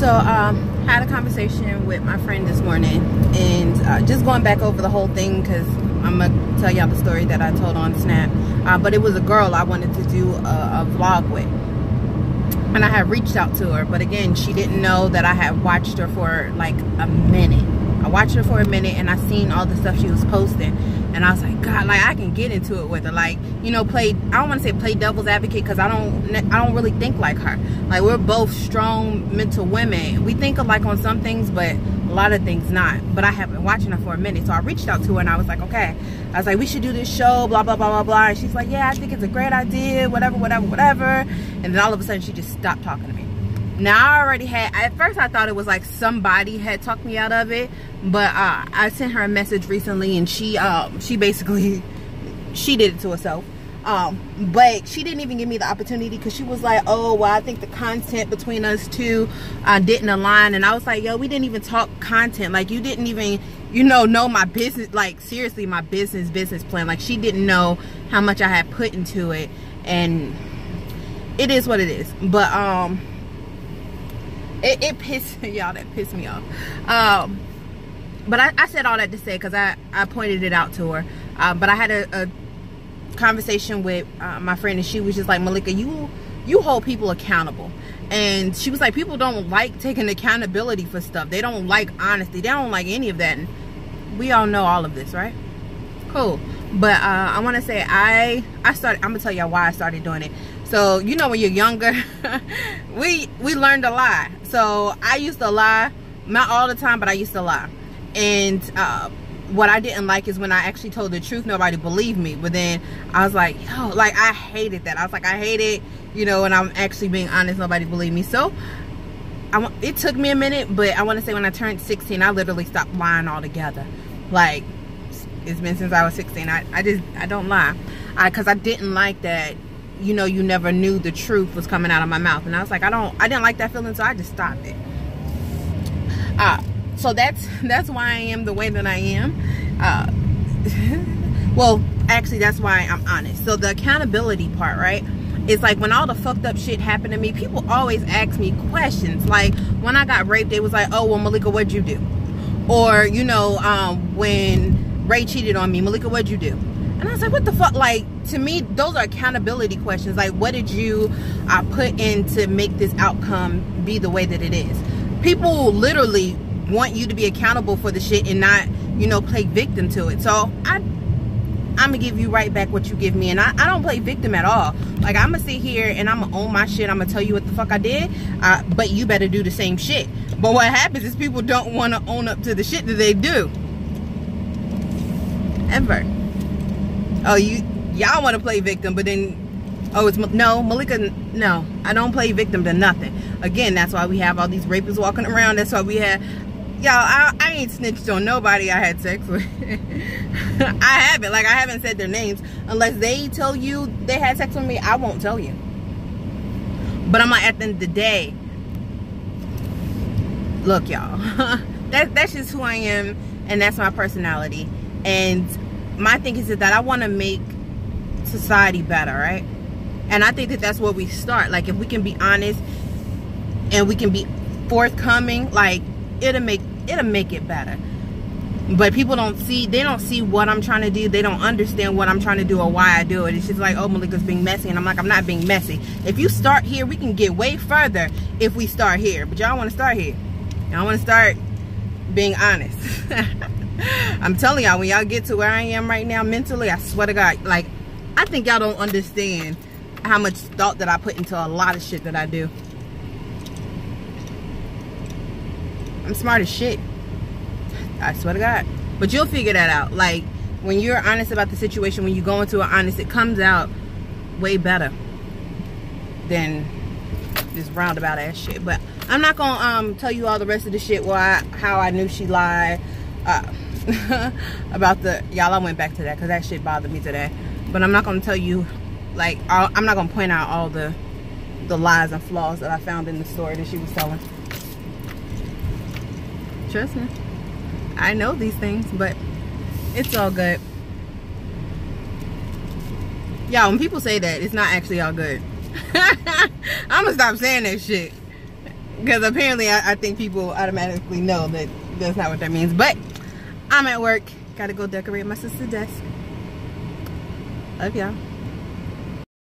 So had a conversation with my friend this morning, and just going back over the whole thing, because I'm gonna tell y'all the story that I told on Snap. But it was a girl I wanted to do a vlog with, and I had reached out to her, but again, she didn't know that I had watched her for like a minute. I watched her for a minute, and I seen all the stuff she was posting, and I was like, God, like I can get into it with her, like, you know, I don't want to say play devil's advocate, because I don't really think like her. Like, we're both strong mental women. We think alike on some things, but a lot of things not. But I have been watching her for a minute, so I reached out to her, and I was like, okay. I was like, we should do this show, blah blah blah blah blah. And she's like, yeah, I think it's a great idea, whatever whatever whatever. And then all of a sudden, she just stopped talking to me. Now, I already had, at first I thought it was like somebody had talked me out of it, but I sent her a message recently, and she basically, she did it to herself. But she didn't even give me the opportunity, because she was like, oh, well, I think the content between us two didn't align. And I was like, yo, we didn't even talk content. Like, you didn't even, you know my business, like, seriously, my business plan. Like, she didn't know how much I had put into it, and it is what it is. But it pissed y'all, that pissed me off. But I said all that to say, because I pointed it out to her. But I had a conversation with my friend, and she was just like, Malika, you hold people accountable. And she was like, people don't like taking accountability for stuff. They don't like honesty. They don't like any of that. And we all know all of this, right? Cool. But I want to say I'm gonna tell y'all why I started doing it. So, you know, when you're younger, we learned to lie. So I used to lie, not all the time, but I used to lie. And what I didn't like is when I actually told the truth, nobody believed me. But then I was like, yo, like, I hated that. I was like, I hate it, you know, and I'm actually being honest, nobody believed me. So it took me a minute, but I want to say when I turned 16, I literally stopped lying altogether. Like, it's been since I was 16. I don't lie, because I didn't like that. You know, you never knew the truth was coming out of my mouth, and I was like, I didn't like that feeling, so I just stopped it. So that's why I am the way that I am. Well, actually, that's why I'm honest. So the accountability part, right? It's like when all the fucked up shit happened to me, people always ask me questions. Like when I got raped, they was like, oh, well, Malika, what'd you do? Or, you know, when Ray cheated on me, Malika, what'd you do? And I was like, what the fuck? Like, to me, those are accountability questions. Like, what did you put in to make this outcome be the way that it is? People literally want you to be accountable for the shit and not, you know, play victim to it. So I'm gonna give you right back what you give me, and I don't play victim at all. Like, I'm gonna sit here and I'm gonna own my shit. I'm gonna tell you what the fuck I did, but you better do the same shit. But what happens is people don't want to own up to the shit that they do, ever. Oh, y'all want to play victim, but then, oh, no, Malika, no, I don't play victim to nothing. Again, that's why we have all these rapists walking around. That's why we have, y'all, I ain't snitched on nobody I had sex with. I haven't. Like, I haven't said their names. Unless they tell you they had sex with me, I won't tell you. But I'm like, at the end of the day, look, y'all, that's just who I am, and that's my personality. And my thing is that I want to make society better, right? And I think that that's where we start. Like, if we can be honest and we can be forthcoming, like, it'll make it better. But people don't see what I'm trying to do. They don't understand what I'm trying to do or why I do it. It's just like, oh, Malika's being messy. And I'm like, I'm not being messy. If you start here, we can get way further if we start here. But y'all want to start here. Y'all want to start being honest. I'm telling y'all, when y'all get to where I am right now mentally, I swear to God, like, I think y'all don't understand how much thought that I put into a lot of shit that I do. I'm smart as shit. I swear to God. But you'll figure that out. Like, when you're honest about the situation, when you go into it honest, it comes out way better than this roundabout ass shit. But I'm not gonna tell you all the rest of the shit, how I knew she lied. About the, y'all, I went back to that because that shit bothered me today. But I'm not gonna tell you, like, I'm not gonna point out all the lies and flaws that I found in the story that she was telling. Trust me, I know these things, but it's all good. Y'all, when people say that, it's not actually all good. I'm gonna stop saying that shit. Because apparently I think people automatically know that that's not what that means. But I'm at work. Gotta go decorate my sister's desk. Love y'all.